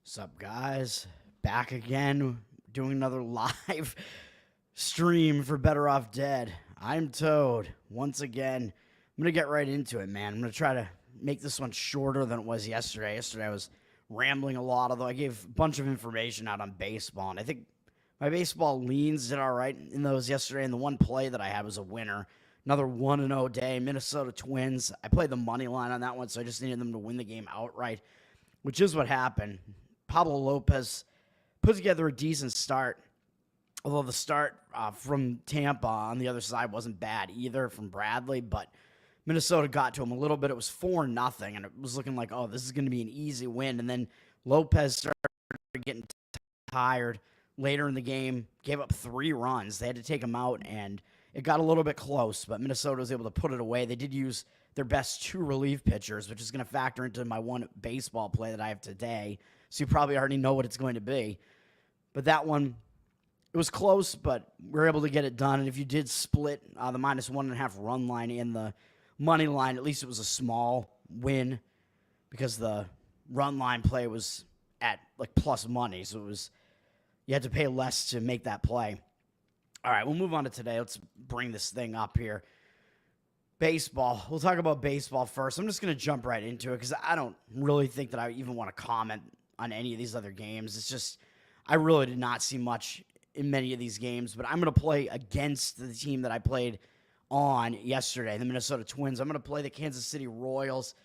Sup, guys? Back again, doing another live stream for Bettor Off Dead. I'm Toad. Once again, I'm going to get right into it, man. I'm going to try to make this one shorter than it was yesterday. Yesterday I was rambling a lot, although I gave a bunch of information out on baseball, and I think my baseball leans did all right in those yesterday, and the one play that I had was a winner. Another 1-0 day, Minnesota Twins. I played the money line on that one, so I just needed them to win the game outright, which is what happened. Pablo Lopez put together a decent start, although the start from Tampa on the other side wasn't bad either from Bradley, but Minnesota got to him a little bit. It was 4-0, and it was looking like, oh, this is going to be an easy win. And then Lopez started getting tired later in the game, gave up 3 runs. They had to take him out, and it got a little bit close, but Minnesota was able to put it away. They did use their best 2 relief pitchers, which is going to factor into my one baseball play that I have today. So you probably already know what it's going to be. But that one, it was close, but we were able to get it done. And if you did split the -1.5 run line and the money line, at least it was a small win because the run line play was at like plus money. So it was, you had to pay less to make that play. All right, we'll move on to today. Let's bring this thing up here. Baseball. We'll talk about baseball first. I'm just going to jump right into it because I don't really think that I even want to comment on any of these other games. It's just, I really did not see much in many of these games, but I'm going to play against the team that I played on yesterday, the Minnesota Twins. I'm going to play the Kansas City Royals.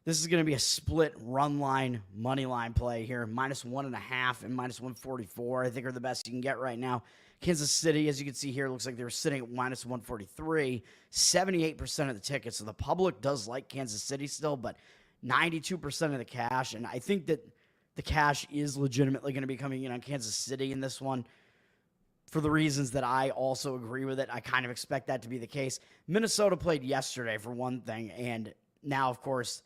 This is going to be a split run line, money line play here. -1.5 and -144, I think, are the best you can get right now. Kansas City, as you can see here, looks like they were sitting at -143. 78% of the tickets. So the public does like Kansas City still, but 92% of the cash. And I think that the cash is legitimately going to be coming in on Kansas City in this one for the reasons that I also agree with it. I kind of expect that to be the case. Minnesota played yesterday, for one thing, and now, of course,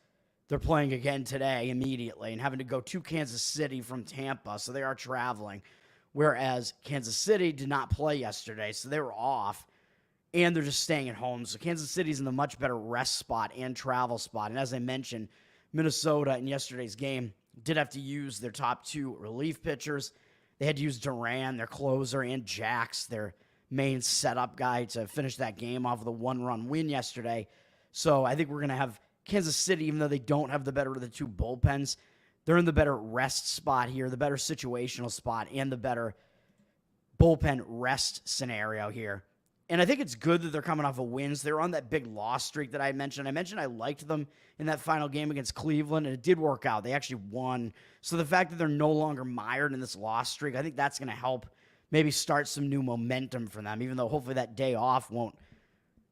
they're playing again today immediately and having to go to Kansas City from Tampa, so they are traveling, whereas Kansas City did not play yesterday, so they were off, and they're just staying at home. So Kansas City's in the much better rest spot and travel spot, and as I mentioned, Minnesota in yesterday's game did have to use their top 2 relief pitchers. They had to use Duran, their closer, and Jax, their main setup guy, to finish that game off with a 1-run win yesterday. So I think we're going to have Kansas City, even though they don't have the better of the 2 bullpens, they're in the better rest spot here, the better situational spot, and the better bullpen rest scenario here. And I think it's good that they're coming off of wins. They're on that big loss streak that I mentioned. I liked them in that final game against Cleveland, and it did work out. They actually won. So the fact that they're no longer mired in this loss streak, I think that's going to help maybe start some new momentum for them, even though hopefully that day off won't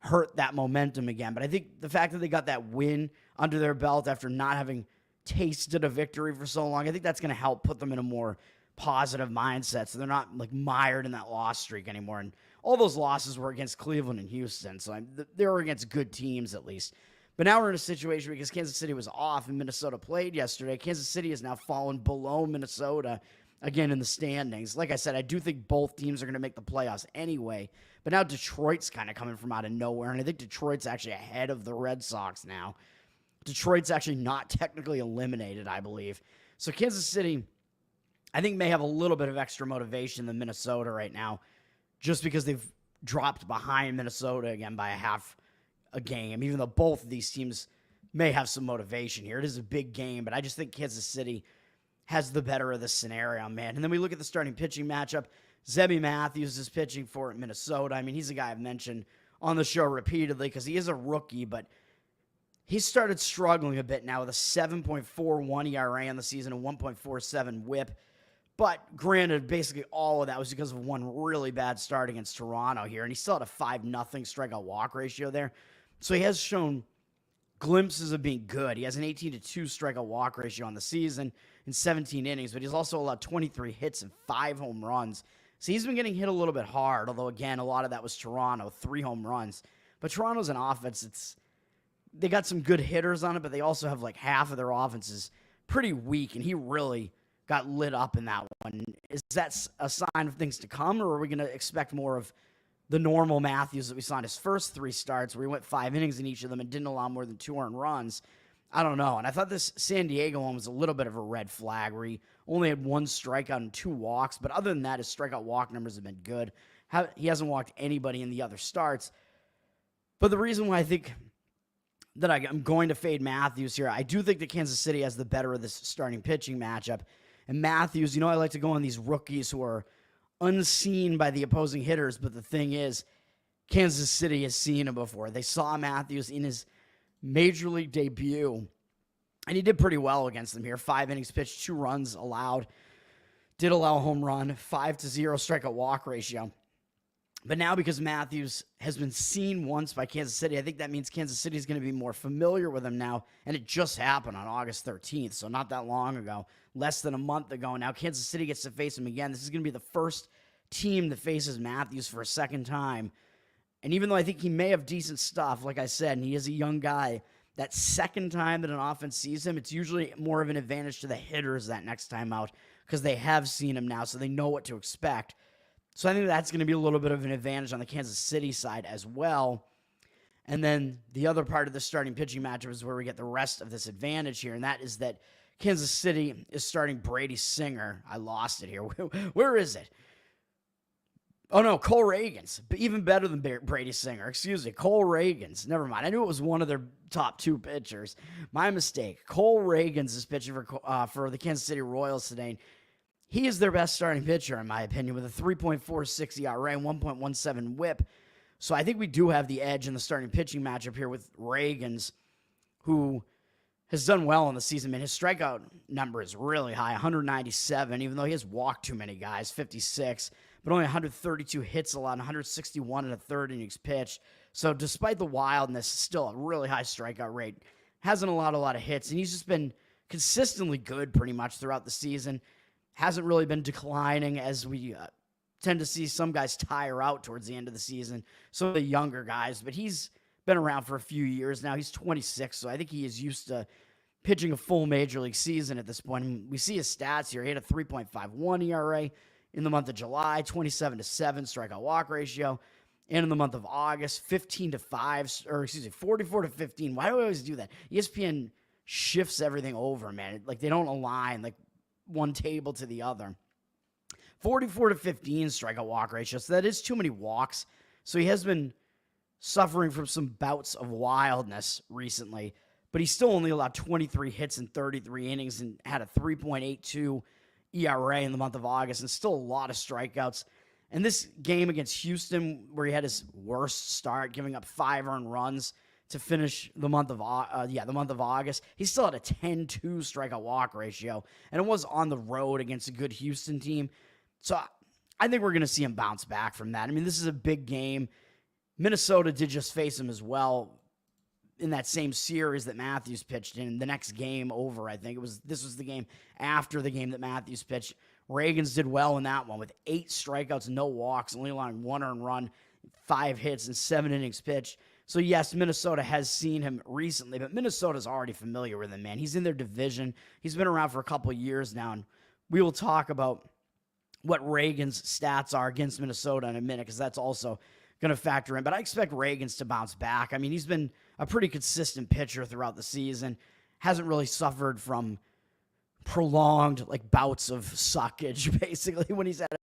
hurt that momentum again. But I think the fact that they got that win under their belt after not having tasted a victory for so long, I think that's going to help put them in a more positive mindset, so they're not like mired in that loss streak anymore. And all those losses were against Cleveland and Houston, so they were against good teams at least. But now we're in a situation because Kansas City was off and Minnesota played yesterday. Kansas City has now fallen below Minnesota again in the standings. Like I said, I do think both teams are going to make the playoffs anyway, but now Detroit's kind of coming from out of nowhere, and I think Detroit's actually ahead of the Red Sox now. Detroit's actually not technically eliminated, I believe. So Kansas City, I think, may have a little bit of extra motivation than Minnesota right now, just because they've dropped behind Minnesota again by a game, even though both of these teams may have some motivation here. It is a big game, but I just think Kansas City has the better of the scenario, man. And then we look at the starting pitching matchup. Zebby Matthews is pitching for Minnesota. I mean, he's a guy I've mentioned on the show repeatedly because he is a rookie, but he's started struggling a bit now with a 7.41 ERA on the season, a 1.47 whip. But granted, basically all of that was because of one really bad start against Toronto here, and he still had a 5-0 strikeout walk ratio there. So he has shown glimpses of being good. He has an 18-2 strikeout walk ratio on the season in 17 innings, but he's also allowed 23 hits and 5 home runs. So he's been getting hit a little bit hard, although, again, a lot of that was Toronto, 3 home runs. But Toronto's an offense, they got some good hitters on it, but they also have like half of their offense is pretty weak, and he really got lit up in that one. Is that a sign of things to come, or are we going to expect more of the normal Matthews that we saw in his first 3 starts, where he went 5 innings in each of them and didn't allow more than 2 earned runs? I don't know. And I thought this San Diego one was a little bit of a red flag where he only had 1 strikeout and 2 walks. But other than that, his strikeout walk numbers have been good. He hasn't walked anybody in the other starts. But the reason why I think that I'm going to fade Matthews here, I do think that Kansas City has the better of this starting pitching matchup. And Matthews, I like to go on these rookies who are unseen by the opposing hitters. But the thing is, Kansas City has seen him before. They saw Matthews in his major league debut, and he did pretty well against them here. 5 innings pitched, 2 runs allowed. Did allow a home run, 5-0 strikeout walk ratio. But now because Matthews has been seen once by Kansas City, I think that means Kansas City is going to be more familiar with him now. And it just happened on August 13th, so not that long ago, less than a month ago. Now Kansas City gets to face him again. This is going to be the first team that faces Matthews for a second time. And even though I think he may have decent stuff, like I said, and he is a young guy, that second time that an offense sees him, it's usually more of an advantage to the hitters that next time out because they have seen him now, so they know what to expect. So I think that's going to be a little bit of an advantage on the Kansas City side as well. And then the other part of the starting pitching matchup is where we get the rest of this advantage here, and that is that Kansas City is starting Brady Singer. I lost it here. Where is it? Oh, no, Cole Reagans. Even better than Brady Singer. Excuse me, Cole Reagans. Never mind. I knew it was one of their top 2 pitchers. My mistake. Cole Reagans is pitching for the Kansas City Royals today. He is their best starting pitcher, in my opinion, with a 3.46 ERA and 1.17 whip. So I think we do have the edge in the starting pitching matchup here with Reagans, who has done well in the season. Man, his strikeout number is really high, 197, even though he has walked too many guys, 56, but only 132 hits allowed, 161 and a third innings pitched. So despite the wildness, still a really high strikeout rate. Hasn't allowed a lot of hits, and he's just been consistently good pretty much throughout the season. Hasn't really been declining as we tend to see some guys tire out towards the end of the season, some of the younger guys, but he's been around for a few years now. He's 26, so I think he is used to pitching a full major league season at this point. And we see his stats here. He had a 3.51 ERA in the month of July, 27-7 strikeout walk ratio. And in the month of August, 44-15. Why do I always do that? ESPN shifts everything over, man. Like they don't align like one table to the other. 44-15 strikeout walk ratio. So that is too many walks. So he has been suffering from some bouts of wildness recently, but he still only allowed 23 hits in 33 innings and had a 3.82 ERA in the month of August and still a lot of strikeouts. And this game against Houston, where he had his worst start, giving up 5 earned runs to finish the month of August, he still had a 10-2 strikeout walk ratio, and it was on the road against a good Houston team. So I think we're going to see him bounce back from that. I mean, this is a big game. Minnesota did just face him as well in that same series that Matthews pitched in. The next game over, I think this was the game after the game that Matthews pitched. Reagans did well in that one with 8 strikeouts, no walks, only allowing 1 earned run, 5 hits, and 7 innings pitched. So, yes, Minnesota has seen him recently, but Minnesota's already familiar with him, man. He's in their division. He's been around for a couple of years now, and we will talk about what Reagan's stats are against Minnesota in a minute because that's also going to factor in. But I expect Reagans to bounce back. I mean, he's been a pretty consistent pitcher throughout the season. Hasn't really suffered from prolonged like bouts of suckage, basically, when he's had a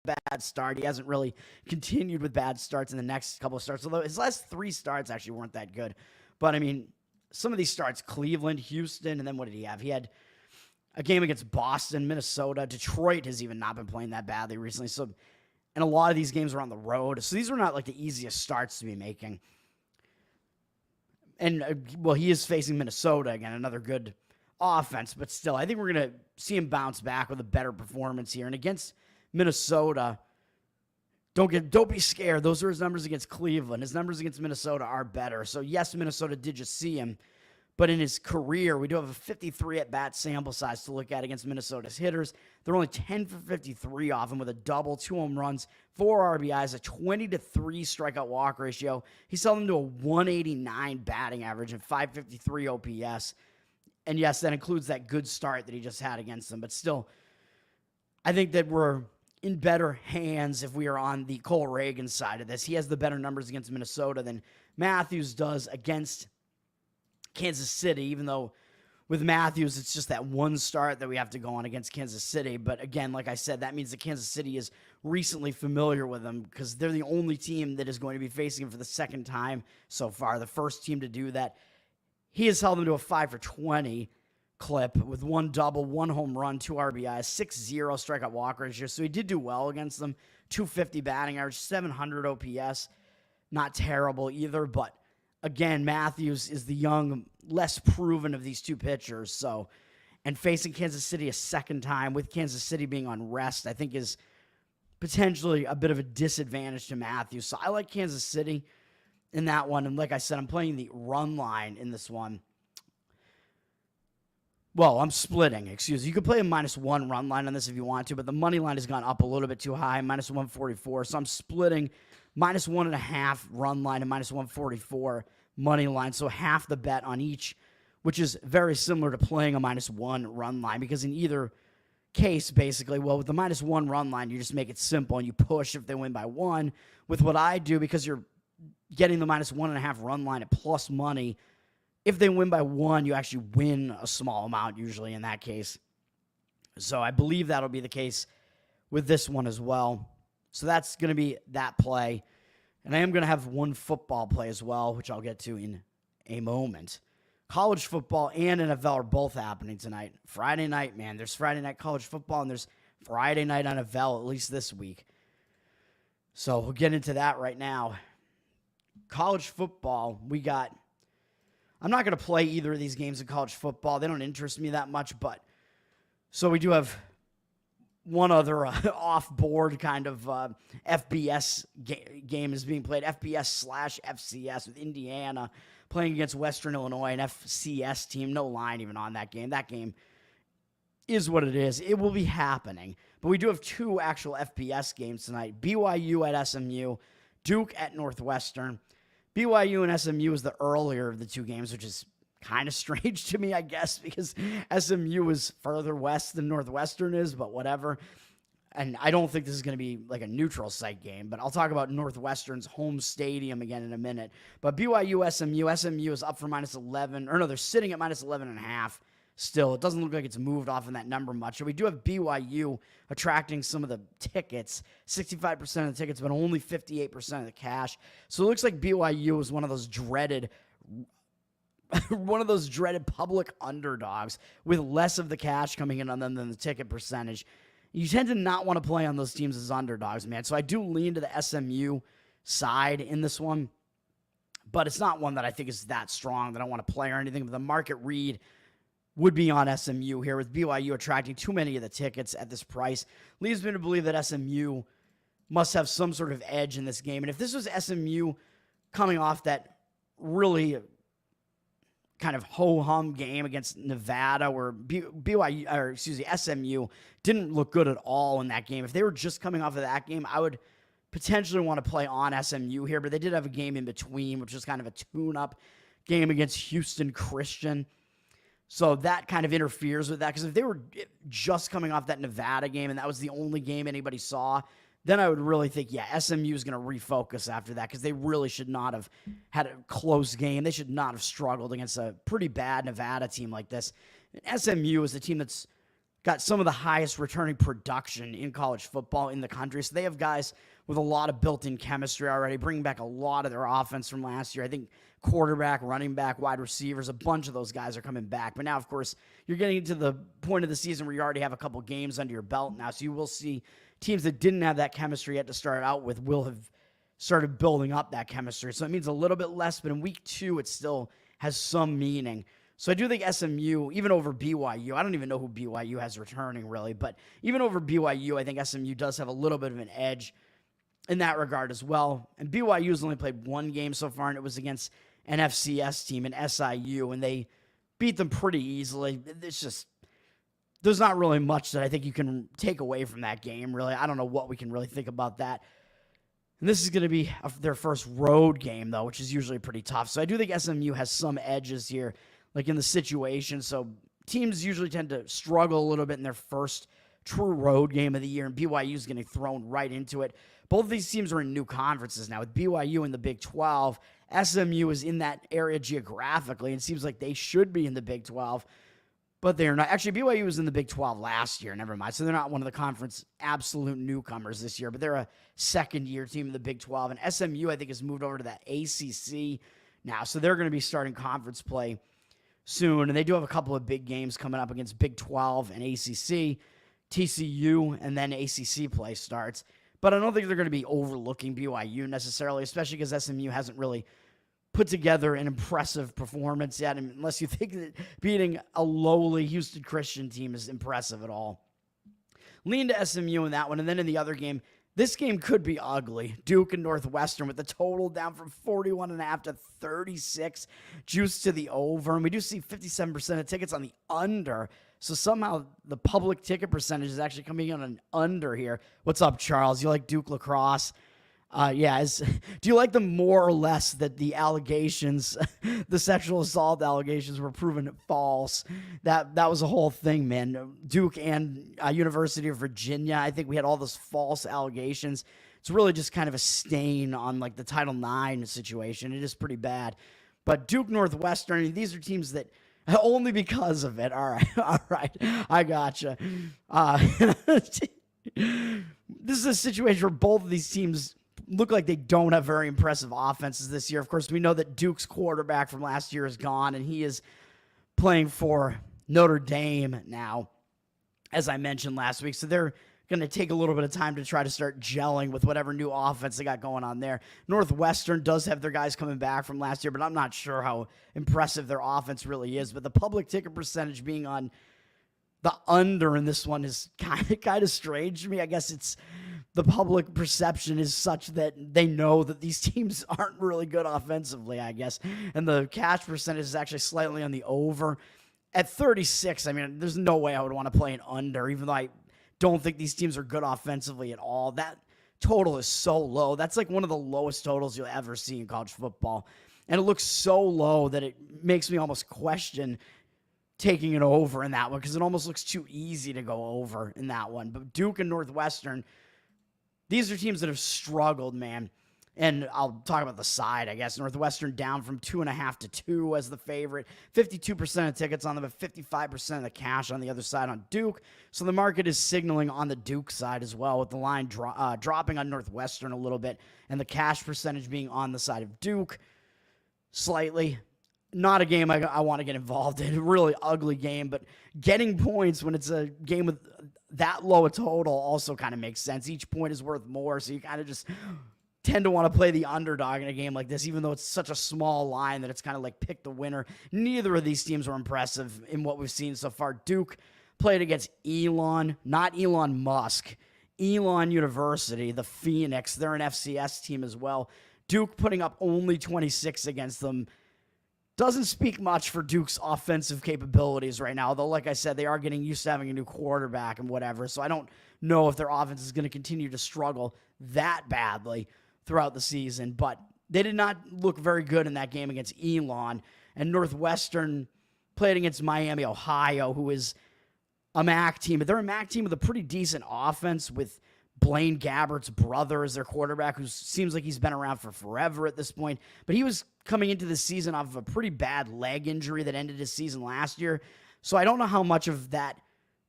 bad start. He hasn't really continued with bad starts in the next couple of starts, although his last 3 starts actually weren't that good. But, I mean, some of these starts, Cleveland, Houston, and then what did he have? He had a game against Boston, Minnesota. Detroit has even not been playing that badly recently. So, and a lot of these games were on the road. So these were not like the easiest starts to be making. And, well, he is facing Minnesota again, another good offense. But still, I think we're going to see him bounce back with a better performance here. And against Minnesota, don't be scared. Those are his numbers against Cleveland. His numbers against Minnesota are better. So, yes, Minnesota did just see him. But in his career, we do have a 53 at-bat sample size to look at against Minnesota's hitters. They're only 10 for 53 off him with a double, 2 home runs, 4 RBIs, a 20-3 strikeout walk ratio. He's held them to a 189 batting average and 553 OPS. And yes, that includes that good start that he just had against them. But still, I think that we're in better hands if we are on the Cole Reagan side of this. He has the better numbers against Minnesota than Matthews does against Kansas City, even though with Matthews, it's just that one start that we have to go on against Kansas City. But again, like I said, that means that Kansas City is recently familiar with him because they're the only team that is going to be facing him for the second time so far, the first team to do that. He has held them to a 5-for-20 clip with 1 double, 1 home run, 2 RBIs, 6.0 strikeout walk ratio. So he did do well against them. 250 batting average, 700 OPS. Not terrible either, but again, Matthews is the young, less proven of these two pitchers. So, and facing Kansas City a second time with Kansas City being on rest, I think is potentially a bit of a disadvantage to Matthews. So I like Kansas City in that one. And like I said, I'm playing the run line in this one. Well, I'm splitting, excuse me. You could play a -1 run line on this if you want to, but the money line has gone up a little bit too high, -144. So I'm splitting -1.5 run line and -144 money line. So half the bet on each, which is very similar to playing a -1 run line, because in either case, basically, well, with the -1 run line, you just make it simple and you push if they win by 1. With what I do, because you're getting the -1.5 run line at plus money, if they win by 1, you actually win a small amount usually in that case. So I believe that'll be the case with this one as well. So that's going to be that play. And I am going to have one football play as well, which I'll get to in a moment. College football and NFL are both happening tonight. Friday night, man. There's Friday night college football and there's Friday night NFL, at least this week. So we'll get into that right now. College football, we got... I'm not going to play either of these games in college football. They don't interest me that much, but... So we do have one other off-board kind of FBS game is being played, FBS/FCS with Indiana playing against Western Illinois, an FCS team. No line even on that game. That game is what it is. It will be happening. But we do have 2 actual FBS games tonight. BYU at SMU, Duke at Northwestern. BYU and SMU is the earlier of the 2 games, which is kind of strange to me, I guess, because SMU is further west than Northwestern is, but whatever. And I don't think this is going to be like a neutral site game, but I'll talk about Northwestern's home stadium again in a minute. But BYU, SMU is up for -11, or no, they're sitting at -11.5 still. It doesn't look like it's moved off in that number much. So we do have BYU attracting some of the tickets, 65% of the tickets, but only 58% of the cash. So it looks like BYU is one of those dreaded public underdogs with less of the cash coming in on them than the ticket percentage. You tend to not want to play on those teams as underdogs, man. So I do lean to the SMU side in this one, but it's not one that I think is that strong that I want to play or anything. But the market read would be on SMU here, with BYU attracting too many of the tickets at this price. Leads me to believe that SMU must have some sort of edge in this game. And if this was SMU coming off that really kind of ho-hum game against Nevada where SMU didn't look good at all in that game, if they were just coming off of that game, I would potentially want to play on SMU here, but they did have a game in between, which was kind of a tune-up game against Houston Christian. So that kind of interferes with that, because if they were just coming off that Nevada game and that was the only game anybody saw, then I would really think, yeah, SMU is going to refocus after that, because they really should not have had a close game. They should not have struggled against a pretty bad Nevada team like this. And SMU is the team that's got some of the highest returning production in college football in the country. So they have guys with a lot of built-in chemistry already, bringing back a lot of their offense from last year. I think quarterback, running back, wide receivers, a bunch of those guys are coming back. But now, of course, you're getting to the point of the season where you already have a couple games under your belt now. So you will see teams that didn't have that chemistry yet to start out with will have started building up that chemistry. So it means a little bit less, but in week 2, it still has some meaning. So I do think SMU, even over BYU, I don't even know who BYU has returning really, but even over BYU, I think SMU does have a little bit of an edge in that regard as well. And BYU's only played 1 game so far, and it was against an FCS team, an SIU, and they beat them pretty easily. It's just, there's not really much that I think you can take away from that game, really. I don't know what we can really think about that. And this is going to be their first road game, though, which is usually pretty tough. So I do think SMU has some edges here, like in the situation. So teams usually tend to struggle a little bit in their first true road game of the year, and BYU is getting thrown right into it. Both of these teams are in new conferences now, with BYU in the Big 12. SMU is in that area geographically, and it seems like they should be in the Big 12, but they're not. Actually, BYU was in the Big 12 last year, never mind. So they're not one of the conference absolute newcomers this year, but they're a second-year team in the Big 12. And SMU, I think, has moved over to that ACC now, so they're going to be starting conference play soon. And they do have a couple of big games coming up against Big 12 and ACC, TCU, and then ACC play starts. But I don't think they're going to be overlooking BYU necessarily, especially because SMU hasn't really put together an impressive performance yet, unless you think that beating a lowly Houston Christian team is impressive at all. Lean to SMU in that one, and then in the other game, this game could be ugly. Duke and Northwestern with the total down from 41.5 to 36, juice to the over, and we do see 57% of tickets on the under. So somehow the public ticket percentage is actually coming in on an under here. What's up, Charles? You like Duke lacrosse? Do you like them more or less that the allegations, the sexual assault allegations, were proven false? That was a whole thing, man. Duke and University of Virginia, I think we had all those false allegations. It's really just kind of a stain on like the Title IX situation. It is pretty bad. But Duke, Northwestern, these are teams that only because of it. All right, I gotcha. This is a situation where both of these teams look like they don't have very impressive offenses this year. Of course, we know that Duke's quarterback from last year is gone, and he is playing for Notre Dame now, as I mentioned last week. So they're going to take a little bit of time to try to start gelling with whatever new offense they got going on there. Northwestern does have their guys coming back from last year, but I'm not sure how impressive their offense really is. But the public ticket percentage being on the under in this one is kind of strange to me. I guess it's the public perception is such that they know that these teams aren't really good offensively, I guess. And the cash percentage is actually slightly on the over. At 36, I mean, there's no way I would want to play an under, even though I don't think these teams are good offensively at all. That total is so low. That's like one of the lowest totals you'll ever see in college football. And it looks so low that it makes me almost question taking it over in that one, because it almost looks too easy to go over in that one. But Duke and Northwestern, these are teams that have struggled, man. And I'll talk about the side, I guess. Northwestern down from 2.5 to 2 as the favorite. 52% of tickets on them, but 55% of the cash on the other side on Duke. So the market is signaling on the Duke side as well, with the line dropping on Northwestern a little bit, and the cash percentage being on the side of Duke slightly. Not a game I want to get involved in. A really ugly game, but getting points when it's a game with that low a total also kind of makes sense. Each point is worth more, so you kind of just tend to want to play the underdog in a game like this, even though it's such a small line that it's kind of like pick the winner. Neither of these teams were impressive in what we've seen so far. Duke played against Elon, not Elon Musk, Elon University, the Phoenix. They're an FCS team as well. Duke putting up only 26 against them. Doesn't speak much for Duke's offensive capabilities right now, though, like I said, they are getting used to having a new quarterback and whatever, so I don't know if their offense is going to continue to struggle that badly throughout the season, but they did not look very good in that game against Elon, and Northwestern played against Miami, Ohio, who is a MAC team, but they're a MAC team with a pretty decent offense with Blaine Gabbert's brother as their quarterback, who seems like he's been around for forever at this point. But he was coming into the season off of a pretty bad leg injury that ended his season last year. So I don't know how much of that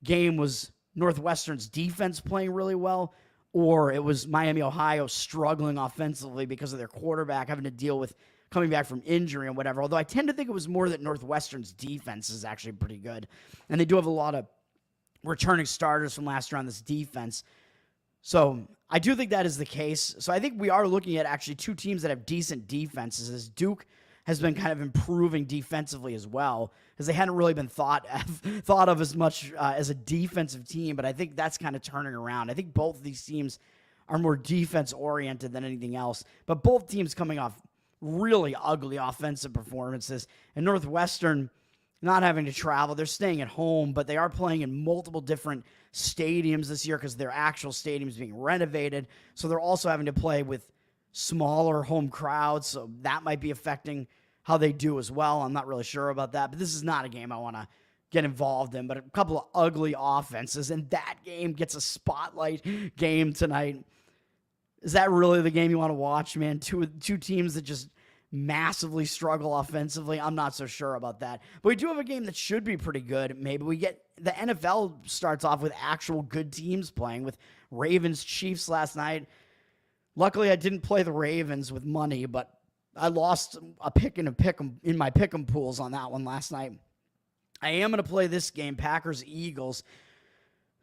game was Northwestern's defense playing really well, or it was Miami, Ohio struggling offensively because of their quarterback having to deal with coming back from injury and whatever. Although I tend to think it was more that Northwestern's defense is actually pretty good. And they do have a lot of returning starters from last year on this defense. So I do think that is the case. So I think we are looking at actually two teams that have decent defenses, as Duke has been kind of improving defensively as well, because they hadn't really been thought of as much as a defensive team, but I think that's kind of turning around. I think both of these teams are more defense-oriented than anything else, but both teams coming off really ugly offensive performances, and Northwestern not having to travel. They're staying at home, but they are playing in multiple different stadiums this year because their actual stadium is being renovated. So they're also having to play with smaller home crowds, so that might be affecting how they do as well. I'm not really sure about that, but this is not a game I want to get involved in, but a couple of ugly offenses, and that game gets a spotlight game tonight. Is that really the game you want to watch, man? Two teams that just massively struggle offensively. I'm not so sure about that. But we do have a game that should be pretty good. Maybe we get the NFL starts off with actual good teams playing, with Ravens Chiefs last night. Luckily, I didn't play the Ravens with money, but I lost a pick in my pick'em pools on that one last night. I am going to play this game, Packers-Eagles.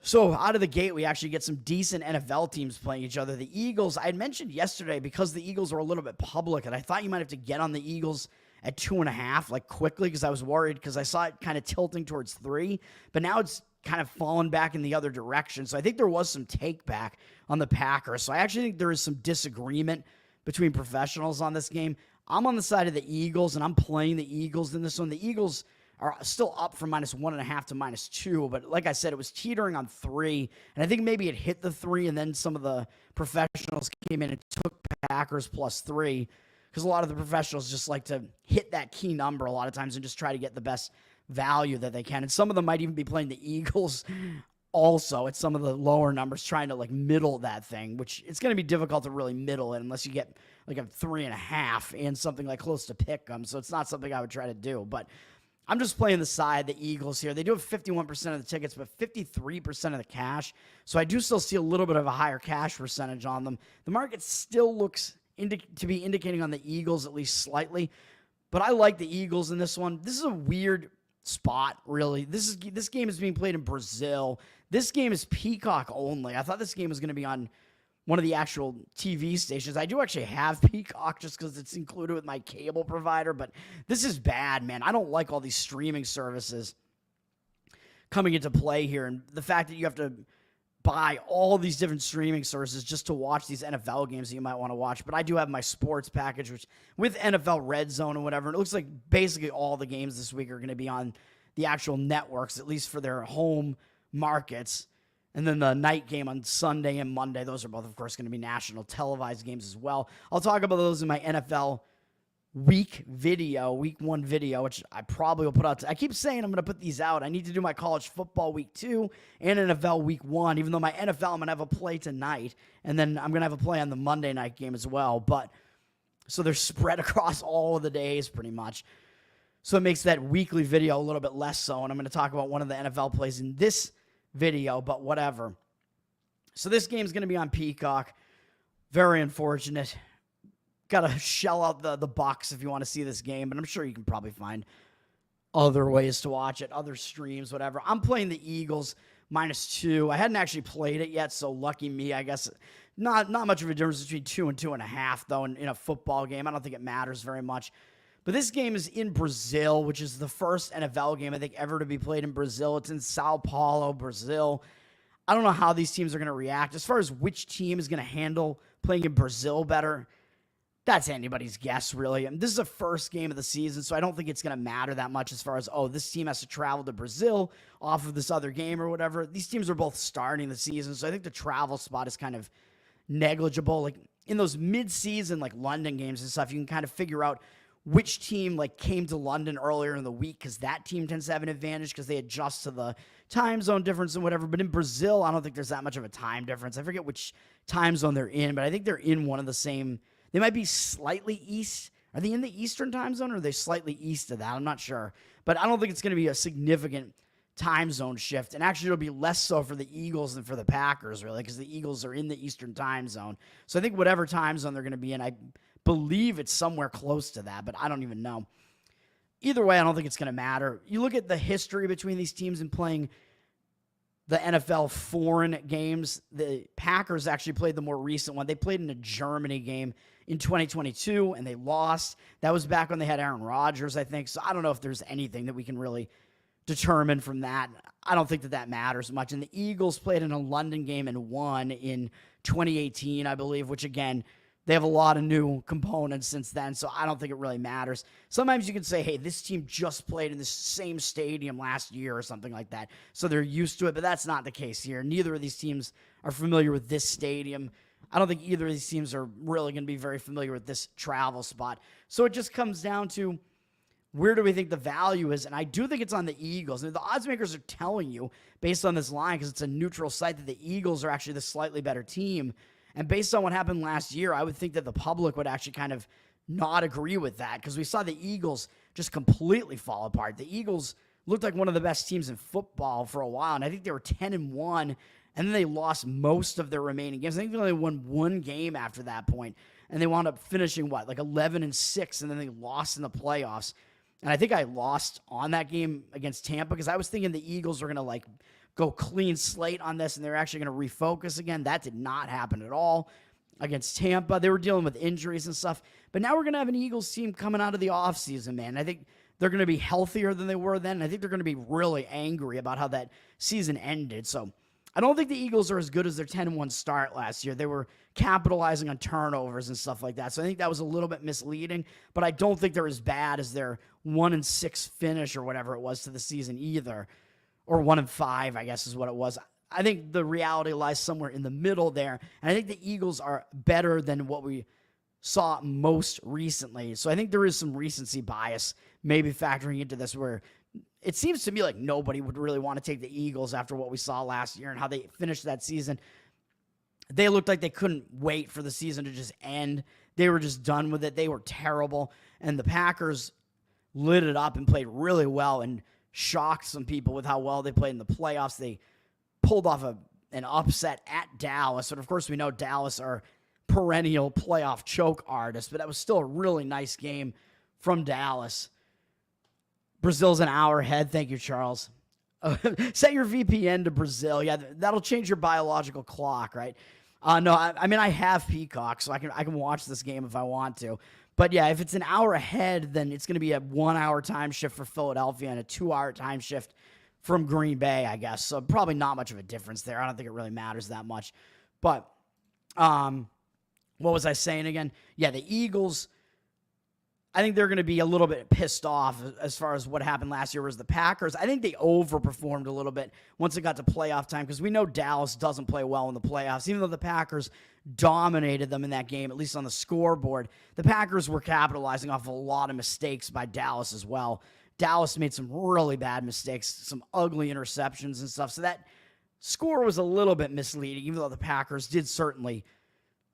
So out of the gate, we actually get some decent NFL teams playing each other. The Eagles, I had mentioned yesterday, because the Eagles are a little bit public, and I thought you might have to get on the Eagles at 2.5, like quickly, because I was worried, because I saw it kind of tilting towards 3, but now it's kind of fallen back in the other direction. So I think there was some take back on the Packers. So I actually think there is some disagreement between professionals on this game. I'm on the side of the Eagles, and I'm playing the Eagles in this one. The Eagles are still up from -1.5 to -2, but like I said, it was teetering on 3, and I think maybe it hit the 3, and then some of the professionals came in and took Packers +3, because a lot of the professionals just like to hit that key number a lot of times and just try to get the best value that they can, and some of them might even be playing the Eagles also at some of the lower numbers, trying to like middle that thing, which it's going to be difficult to really middle it unless you get like a 3.5 and something like close to pick them, so it's not something I would try to do, but I'm just playing the side, the Eagles here. They do have 51% of the tickets, but 53% of the cash. So I do still see a little bit of a higher cash percentage on them. The market still looks to be indicating on the Eagles at least slightly, but I like the Eagles in this one. This is a weird spot, really. This game is being played in Brazil. This game is Peacock only. I thought this game was going to be on one of the actual TV stations. I do actually have Peacock just because it's included with my cable provider, but this is bad, man. I don't like all these streaming services coming into play here, and the fact that you have to buy all these different streaming sources just to watch these NFL games that you might want to watch. But I do have my sports package, which with NFL Red Zone and whatever, it looks like basically all the games this week are going to be on the actual networks, at least for their home markets. And then the night game on Sunday and Monday, those are both, of course, going to be national televised games as well. I'll talk about those in my NFL week 1 video, which I probably will put out. I keep saying I'm going to put these out. I need to do my college football week 2 and NFL week 1, even though my NFL, I'm going to have a play tonight. And then I'm going to have a play on the Monday night game as well. But so they're spread across all of the days pretty much. So it makes that weekly video a little bit less so. And I'm going to talk about one of the NFL plays in this video, but whatever. So this game's going to be on Peacock. Very unfortunate. Got to shell out the bucks if you want to see this game, but I'm sure you can probably find other ways to watch it, other streams, whatever. I'm playing the Eagles -2. I hadn't actually played it yet, so lucky me, I guess. Not much of a difference between 2 and 2.5, though, in a football game. I don't think it matters very much. But this game is in Brazil, which is the first NFL game, I think, ever to be played in Brazil. It's in Sao Paulo, Brazil. I don't know how these teams are going to react. As far as which team is going to handle playing in Brazil better, that's anybody's guess, really. And this is the first game of the season, so I don't think it's going to matter that much as far as, oh, this team has to travel to Brazil off of this other game or whatever. These teams are both starting the season, so I think the travel spot is kind of negligible. Like, in those mid-season, like, London games and stuff, you can kind of figure out which team like came to London earlier in the week, because that team tends to have an advantage because they adjust to the time zone difference and whatever. But in Brazil, I don't think there's that much of a time difference. I forget which time zone they're in, but I think they're in one of the same. They might be slightly east. Are they in the Eastern time zone, or are they slightly east of that? I'm not sure. But I don't think it's going to be a significant time zone shift. And actually, it'll be less so for the Eagles than for the Packers, really, because the Eagles are in the Eastern time zone. So I think whatever time zone they're going to be in, I believe it's somewhere close to that, but I don't even know. Either way, I don't think it's going to matter. You look at the history between these teams and playing the NFL foreign games. The Packers actually played the more recent one. They played in a Germany game in 2022, and they lost. That was back when they had Aaron Rodgers, I think. So I don't know if there's anything that we can really determine from that. I don't think that matters much. And the Eagles played in a London game and won in 2018, I believe, which, again, they have a lot of new components since then, so I don't think it really matters. Sometimes you can say, hey, this team just played in the same stadium last year or something like that, so they're used to it, but that's not the case here. Neither of these teams are familiar with this stadium. I don't think either of these teams are really going to be very familiar with this travel spot. So it just comes down to where do we think the value is? And I do think it's on the Eagles. And the odds makers are telling you, based on this line, because it's a neutral site, that the Eagles are actually the slightly better team. And based on what happened last year, I would think that the public would actually kind of not agree with that, because we saw the Eagles just completely fall apart. The Eagles looked like one of the best teams in football for a while, and I think they were 10-1, and then they lost most of their remaining games. I think they only won one game after that point, and they wound up finishing, like 11-6, and then they lost in the playoffs. And I think I lost on that game against Tampa because I was thinking the Eagles were going to go clean slate on this and they're actually going to refocus again. That did not happen at all against Tampa. They were dealing with injuries and stuff. But now we're going to have an Eagles team coming out of the offseason, man. I think they're going to be healthier than they were then. And I think they're going to be really angry about how that season ended. So I don't think the Eagles are as good as their 10-1 start last year. They were capitalizing on turnovers and stuff like that. So I think that was a little bit misleading, but I don't think they're as bad as their 1-6 finish or whatever it was to the season either, or 1-5, I guess is what it was. I think the reality lies somewhere in the middle there, and I think the Eagles are better than what we saw most recently. So I think there is some recency bias maybe factoring into this, where it seems to me like nobody would really want to take the Eagles after what we saw last year and how they finished that season. They looked like they couldn't wait for the season to just end. They were just done with it. They were terrible. And the Packers lit it up and played really well and shocked some people with how well they played in the playoffs. They pulled off an upset at Dallas. And of course, we know Dallas are perennial playoff choke artists, but that was still a really nice game from Dallas. Brazil's an hour ahead. Thank you, Charles. Set your VPN to Brazil. Yeah, that'll change your biological clock, right? No, I mean, I have Peacock, so I can watch this game if I want to. But yeah, if it's an hour ahead, then it's going to be a 1 hour time shift for Philadelphia and a 2 hour time shift from Green Bay, I guess. So probably not much of a difference there. I don't think it really matters that much. But what was I saying again? Yeah, the Eagles, I think they're going to be a little bit pissed off as far as what happened last year was the Packers. I think they overperformed a little bit once it got to playoff time, because we know Dallas doesn't play well in the playoffs. Even though the Packers dominated them in that game, at least on the scoreboard, the Packers were capitalizing off a lot of mistakes by Dallas as well. Dallas made some really bad mistakes, some ugly interceptions and stuff. So that score was a little bit misleading, even though the Packers did certainly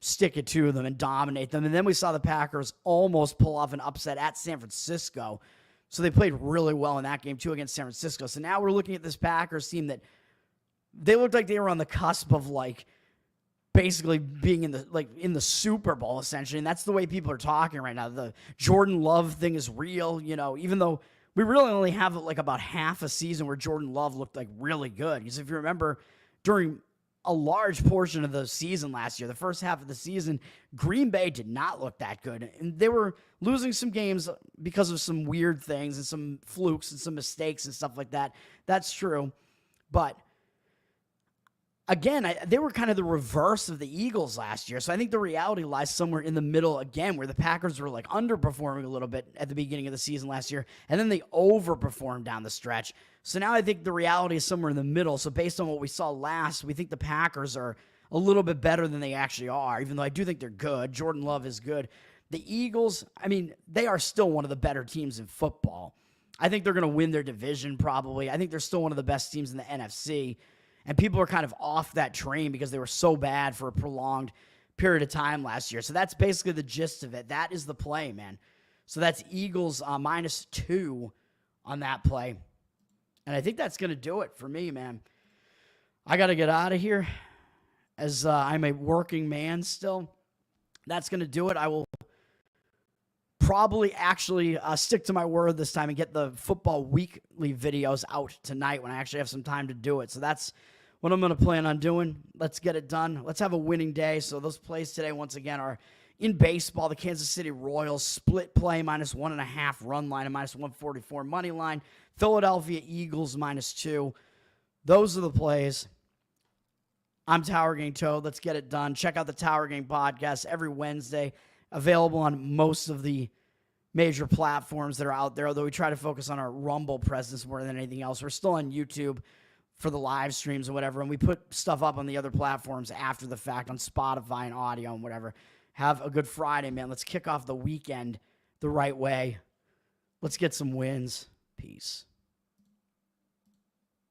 stick it to them and dominate them. And then we saw the Packers almost pull off an upset at San Francisco. So they played really well in that game too against San Francisco. So now we're looking at this Packers team that they looked like they were on the cusp of basically being in the Super Bowl essentially. And that's the way people are talking right now. The Jordan Love thing is real, even though we really only have about half a season where Jordan Love looked really good. Because if you remember, during a large portion of the season last year, the first half of the season, Green Bay did not look that good. And they were losing some games because of some weird things and some flukes and some mistakes and stuff like that. That's true. But again, they were kind of the reverse of the Eagles last year. So I think the reality lies somewhere in the middle again, where the Packers were underperforming a little bit at the beginning of the season last year, and then they overperformed down the stretch. So now I think the reality is somewhere in the middle. So based on what we saw last, we think the Packers are a little bit better than they actually are, even though I do think they're good. Jordan Love is good. The Eagles, I mean, they are still one of the better teams in football. I think they're going to win their division probably. I think they're still one of the best teams in the NFC. And people are kind of off that train because they were so bad for a prolonged period of time last year. So that's basically the gist of it. That is the play, man. So that's Eagles -2 on that play. And I think that's going to do it for me, man. I got to get out of here as I'm a working man still. That's going to do it. I will probably actually stick to my word this time and get the football weekly videos out tonight when I actually have some time to do it. So that's what I'm going to plan on doing. Let's get it done. Let's have a winning day. So those plays today, once again, are in baseball. The Kansas City Royals split play -1.5 run line and -144 money line. Philadelphia Eagles -2. Those are the plays. I'm Tower Gang Toad. Let's get it done. Check out the Tower Gang podcast every Wednesday. Available on most of the major platforms that are out there, although we try to focus on our Rumble presence more than anything else. We're still on YouTube for the live streams and whatever, and we put stuff up on the other platforms after the fact on Spotify and audio and whatever. Have a good Friday, man. Let's kick off the weekend the right way. Let's get some wins. Peace.